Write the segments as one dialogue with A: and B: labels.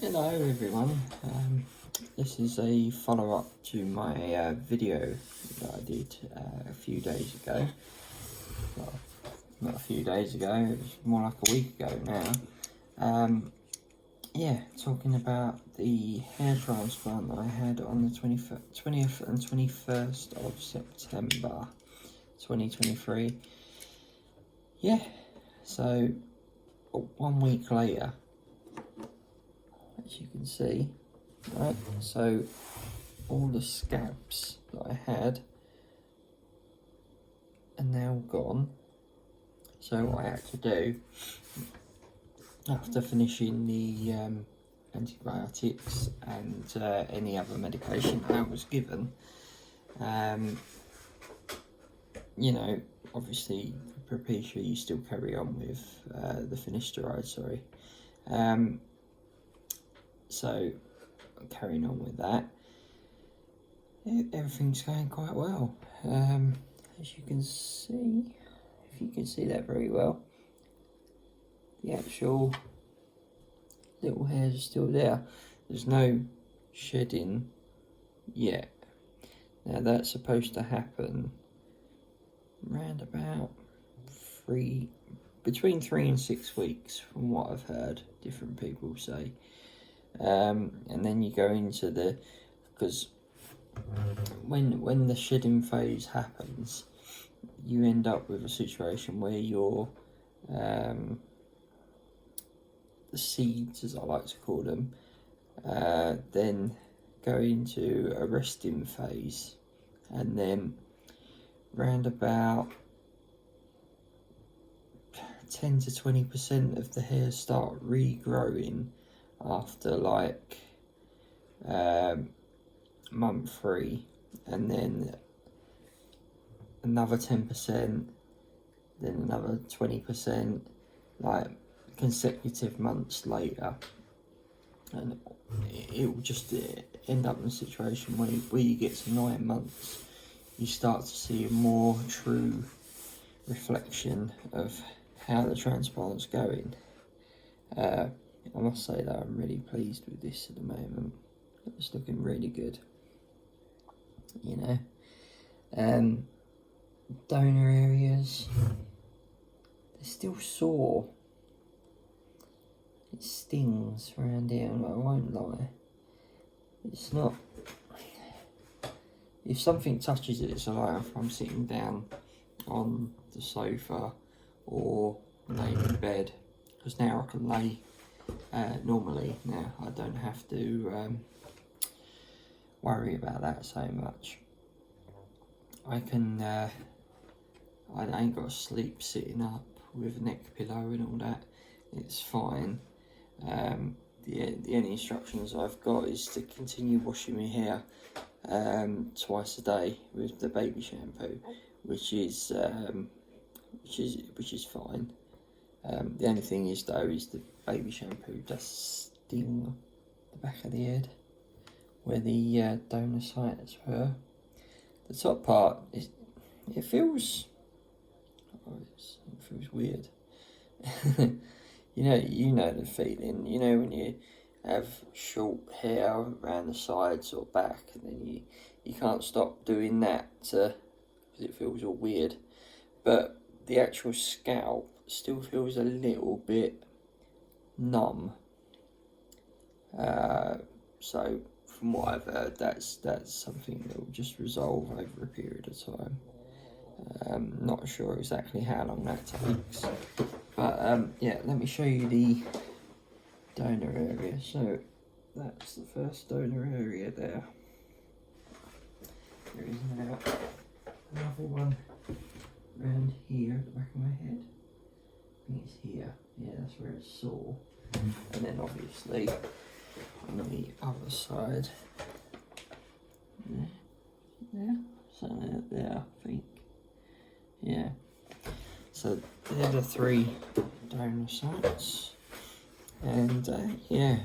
A: Hello everyone, this is a follow-up to my video that I did a few days ago. Well, not a few days ago, it was more like a week ago now. Yeah, talking about the hair transplant that I had on the 20th and 21st of September 2023. Yeah, so 1 week later, as you can see, right, so all the scabs that I had are now gone. So what I had to do, after finishing the antibiotics and any other medication I was given, you know, obviously for Propecia you still carry on with the finasteride, sorry. So carrying on with that, everything's going quite well. As you can see, if you can see that very well, the actual little hairs are still there. There's no shedding yet. Now that's supposed to happen around about between 3 and 6 weeks, from what I've heard different people say. And then you go into because when the shedding phase happens, you end up with a situation where your the seeds, as I like to call them, then go into a resting phase, and then round about 10 to 20% of the hairs start regrowing after like month 3, and then another 10%, then another 20%, like consecutive months later, and it will just end up in a situation where you get to 9 months, you start to see a more true reflection of how the transplant's going. I must say that I'm really pleased with this at the moment. It's looking really good, you know. Donor areas, they're still sore. It stings around here, I won't lie. It's not, if something touches it, so like if I'm sitting down on the sofa or laying in bed, because now I can lay normally. Now I don't have to worry about that so much. I can I ain't got to sleep sitting up with a neck pillow and all that. It's fine. The only instructions I've got is to continue washing my hair twice a day with the baby shampoo, which is fine. The only thing is though is the baby shampoo does sting the back of the head where the donor sites were. The top part it feels weird. You know the feeling. You know when you have short hair around the sides or back, and then you can't stop doing that because it feels all weird. But the actual scalp still feels a little bit numb. So from what I've heard, that's something that will just resolve over a period of time. Not sure exactly how long that takes, but yeah, let me show you the donor area. So that's the first donor area there. There is now another one around here at the back of my head. I think it's here. Yeah, that's where it's sore. And then obviously on the other side, there, so there, I think. Yeah, so they're the 3 donor sites, and yeah,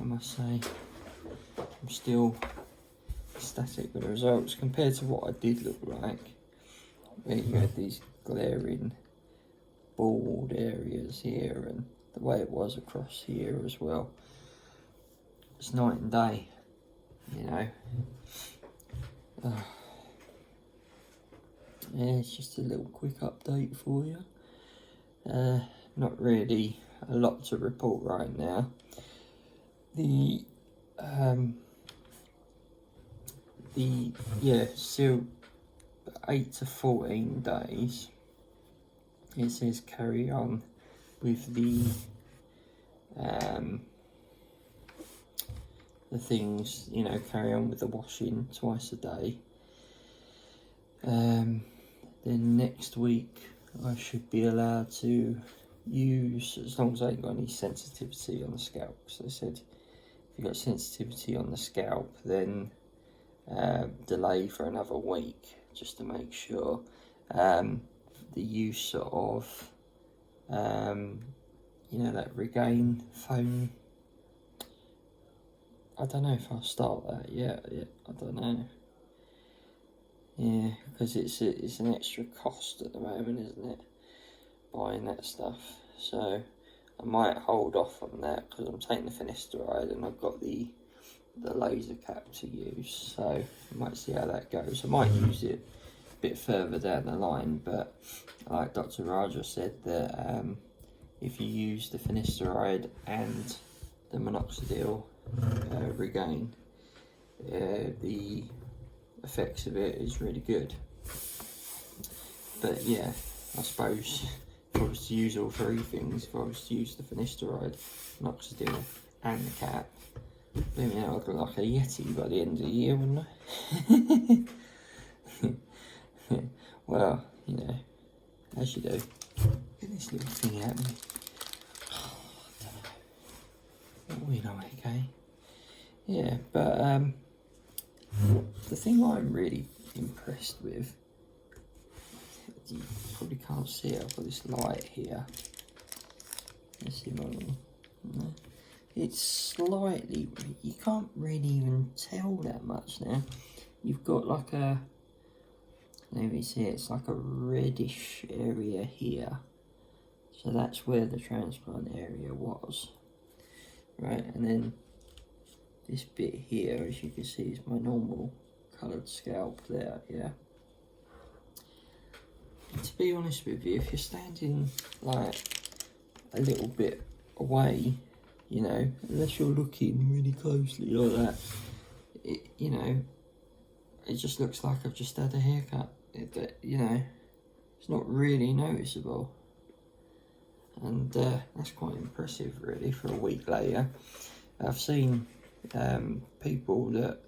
A: I must say I'm still ecstatic with the results compared to what I did look like, where you had these glaring bald areas here and the way it was across here as well. it's night and day, you know. Yeah, it's just a little quick update for you. Not really a lot to report right now. Still 8 to 14 days. It says carry on with the things, you know, carry on with the washing twice a day. Then next week I should be allowed to use, as long as I ain't got any sensitivity on the scalp. So they said if you've got sensitivity on the scalp, then delay for another week just to make sure. The use of you know, that Regain phone, I don't know if I'll start that yet. I don't know. Yeah, because it's an extra cost at the moment, isn't it? Buying that stuff. So I might hold off on that because I'm taking the finasteride and I've got the laser cap to use. So I might see how that goes. I might use it a bit further down the line, but like Dr. Raja said, that if you use the finasteride and the minoxidil Regain, the effects of it is really good. But yeah, I suppose if I was to use all three things, if I was to use the finasteride, minoxidil and the cap, then I'd look like a Yeti by the end of the year, wouldn't I? Well, you know, as you do. Get this little thing out of me. Oh, I don't know. We know, okay? Yeah, but the thing I'm really impressed with, you probably can't see it, I've got this light here. Let's see no. It's slightly, you can't really even tell that much now. You've got like a, let me see, it's like a reddish area here. So that's where the transplant area was. Right, and then this bit here, as you can see, is my normal coloured scalp there, yeah. And to be honest with you, if you're standing like a little bit away, you know, unless you're looking really closely like that, you know, it just looks like I've just had a haircut. You know, it's not really noticeable. And that's quite impressive, really, for a week later. I've seen people that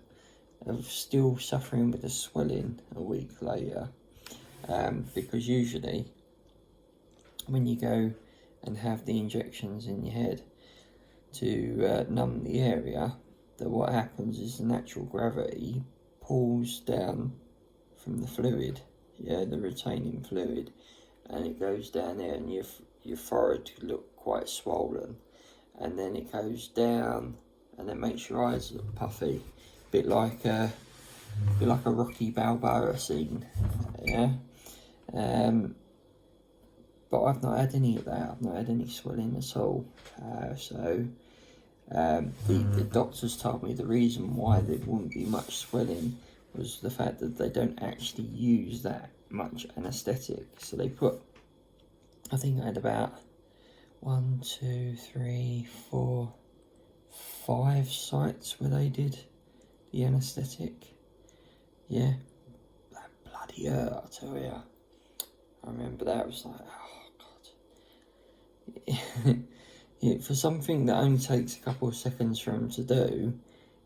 A: are still suffering with the swelling a week later, because usually when you go and have the injections in your head to numb the area, that what happens is the natural gravity pulls down from the fluid, yeah, the retaining fluid, and it goes down there, and your forehead could look quite swollen, and then it goes down and then makes your eyes look puffy, bit like a Rocky Balboa scene, yeah. But I've not had any of that. I've not had any swelling at all. The doctors told me the reason why there wouldn't be much swelling was the fact that they don't actually use that much anaesthetic. So they put, I think I had about 1, 2, 3, 4, 5 sites where they did the anaesthetic. Yeah, that bloody hurt, I tell you. I remember that, it was like, oh God. Yeah, for something that only takes a couple of seconds for them to do,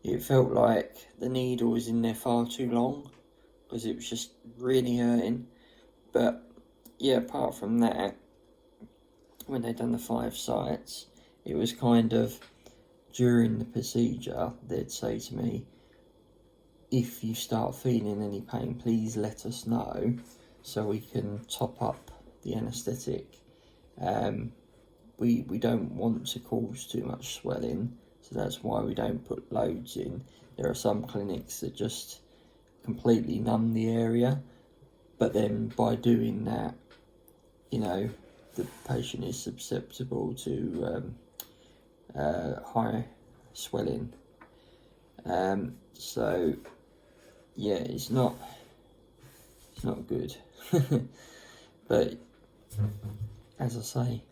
A: it felt like the needle was in there far too long, because it was just really hurting. But yeah, apart from that, when they'd done the 5 sites, it was kind of, during the procedure, they'd say to me, if you start feeling any pain, please let us know so we can top up the anaesthetic. We don't want to cause too much swelling, so that's why we don't put loads in. There are some clinics that just completely numb the area, but then by doing that, you know, the patient is susceptible to high swelling, So yeah, it's not good. But as I say,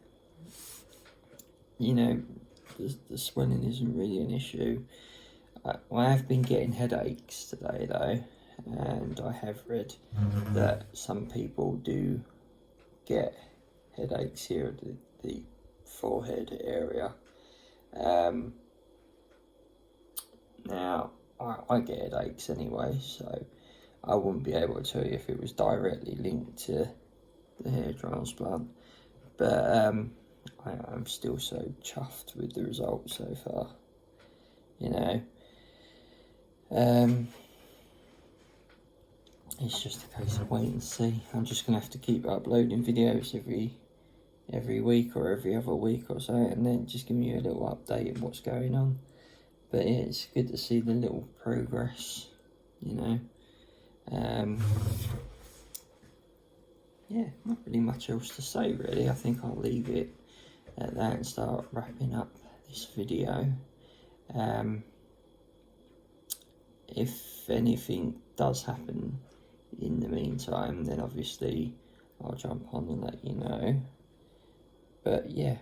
A: you know, the swelling isn't really an issue. I have been getting headaches today though, and I have read that some people do get headaches here at the forehead area. Now, I get headaches anyway, so I wouldn't be able to tell you if it was directly linked to the hair transplant. But I'm still so chuffed with the results so far, you know. It's just a case of wait and see. I'm just gonna have to keep uploading videos every week or every other week or so, and then just give you a little update of what's going on. But yeah, it's good to see the little progress, you know. Yeah, not really much else to say really. I think I'll leave it at that and start wrapping up this video. If anything does happen in the meantime, then obviously I'll jump on and let you know. But yeah,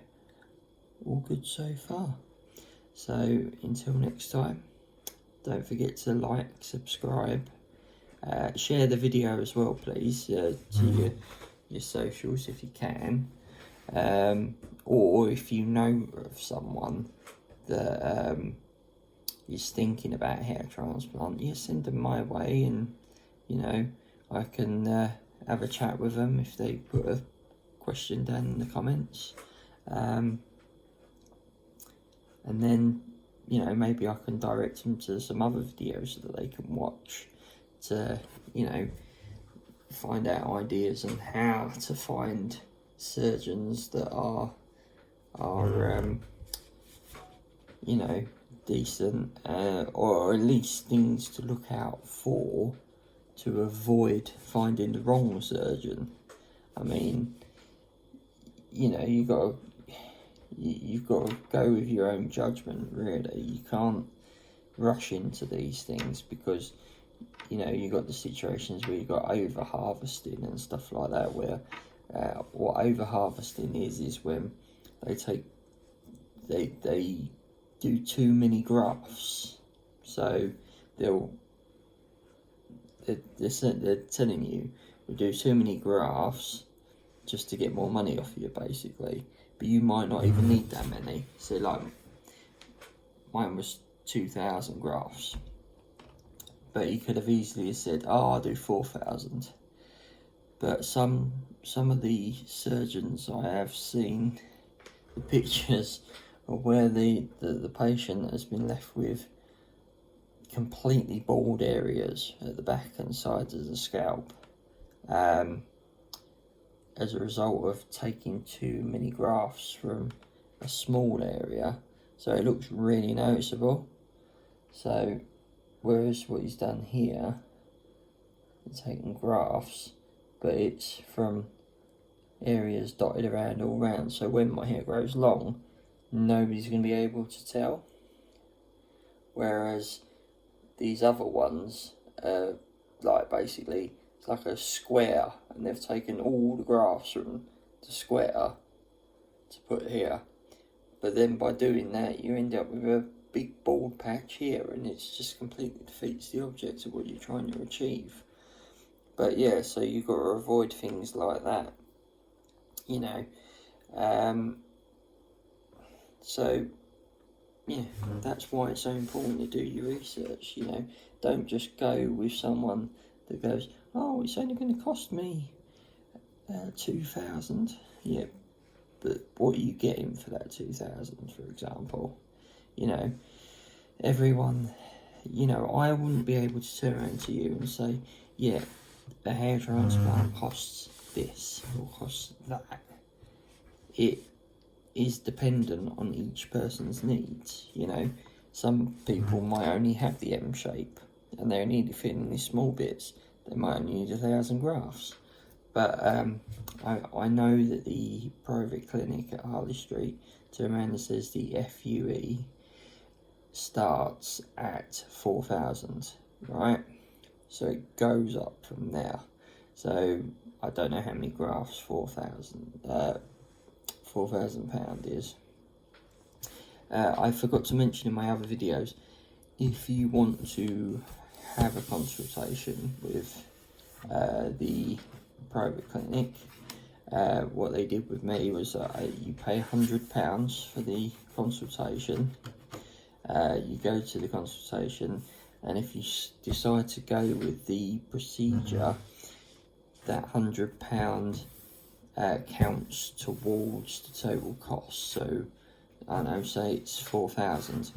A: all good so far. So until next time, don't forget to like, subscribe, share the video as well please, to your socials if you can, or if you know of someone that is thinking about hair transplant, yeah, send them my way, and you know, I can have a chat with them if they put a question down in the comments, and then, you know, maybe I can direct them to some other videos that they can watch to, you know, find out ideas on how to find surgeons that are you know, decent, or at least things to look out for to avoid finding the wrong surgeon. I mean, you know, you've got to go with your own judgment really. You can't rush into these things because, you know, you got the situations where you got over harvesting and stuff like that, where what over harvesting is when they do too many grafts. So they're telling you we do too many grafts just to get more money off you basically, but you might not even need that many. So like mine was 2,000 grafts, but he could have easily said, oh, I'll do 4,000. But some of the surgeons I have seen the pictures of where the patient has been left with completely bald areas at the back and sides of the scalp, as a result of taking too many grafts from a small area, so it looks really noticeable. So whereas what he's done here, he's taken grafts, but it's from areas dotted around all round, so when my hair grows long, nobody's going to be able to tell. Whereas these other ones are like basically, it's like a square, and they've taken all the grafts from the square to put here. But then by doing that, you end up with a big bald patch here, and it's just completely defeats the object of what you're trying to achieve. But yeah, so you've got to avoid things like that, you know. So yeah, that's why it's so important to do your research, you know. Don't just go with someone that goes, oh, it's only going to cost me 2,000. Yeah, but what are you getting for that 2,000, for example? You know, everyone, you know, I wouldn't be able to turn around to you and say, yeah, a hair transplant costs this or costs that. It is dependent on each person's needs, you know. Some people might only have the M shape and they only need to fit in these small bits. They might only need 1,000 grafts. But I know that the private clinic at Harley Street turned around and says the FUE starts at 4,000, right? So it goes up from there. So I don't know how many grafts 4,000 £4,000 is. I forgot to mention in my other videos, if you want to have a consultation with the private clinic, what they did with me was you pay £100 for the consultation. You go to the consultation, and if you decide to go with the procedure, that £100 counts towards the total cost. So I know, say it's 4,000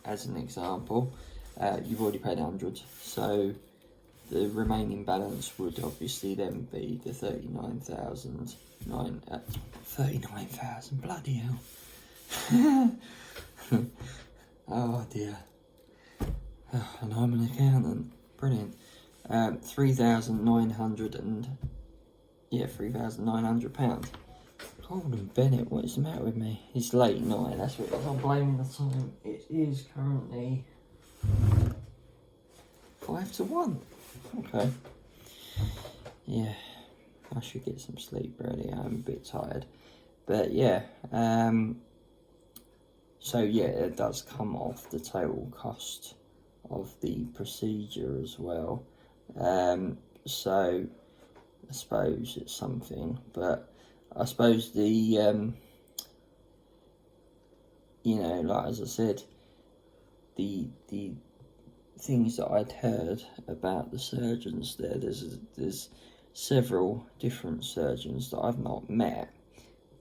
A: as an example. You've already paid 100, so the remaining balance would obviously then be the 39,000. 39,000, bloody hell. Oh dear. Oh, and I'm an accountant. Brilliant. 3,900 and £3,900. Golden Bennett, what is the matter with me? It's late night, that's what it is. I'm blaming the time. It is currently 5 to 1. Okay. Yeah, I should get some sleep really. I'm a bit tired. But yeah, so yeah, it does come off the total cost of the procedure as well. So I suppose it's something, but I suppose the you know, like as I said, the things that I'd heard about the surgeons there, there's several different surgeons that I've not met,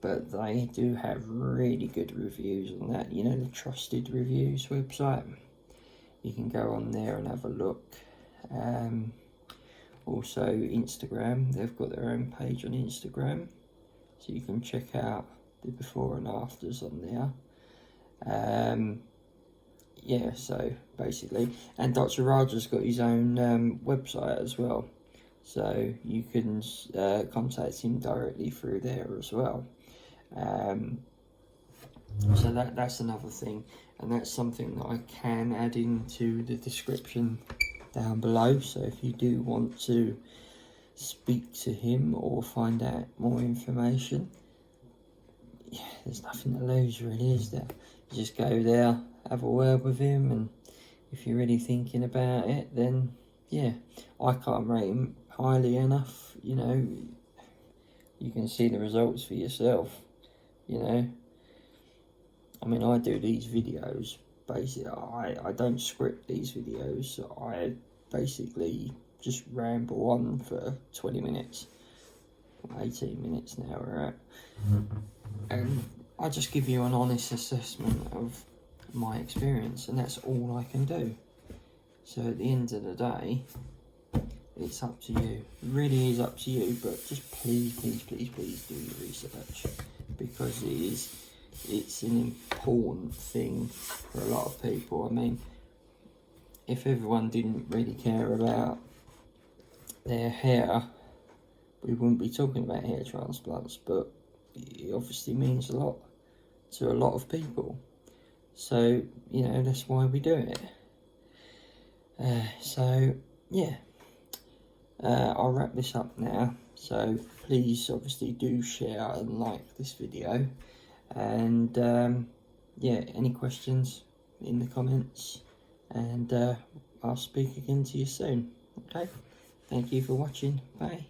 A: but they do have really good reviews on that, you know, the Trusted Reviews website. You can go on there and have a look. Also Instagram, they've got their own page on Instagram, so you can check out the before and afters on there. Yeah, so basically, and Dr. Raja's got his own website as well, so you can contact him directly through there as well. So that's another thing, and that's something that I can add into the description down below. So if you do want to speak to him or find out more information, yeah, there's nothing to lose really, is there? You just go there, have a word with him, and if you're really thinking about it, then yeah, I can't rate him highly enough. You know, you can see the results for yourself, you know. I mean, I do these videos, basically, I don't script these videos, I basically just ramble on for 20 minutes, 18 minutes now we're at, and I just give you an honest assessment of my experience, and that's all I can do. So at the end of the day, it's up to you. It really is up to you, but just please do your research, because it's an important thing for a lot of people. I mean, if everyone didn't really care about their hair, we wouldn't be talking about hair transplants, but it obviously means a lot to a lot of people. So, you know, that's why we do it. So, yeah. I'll wrap this up now. So, please, obviously, do share and like this video. And, yeah, any questions in the comments. And I'll speak again to you soon. Okay? Thank you for watching. Bye.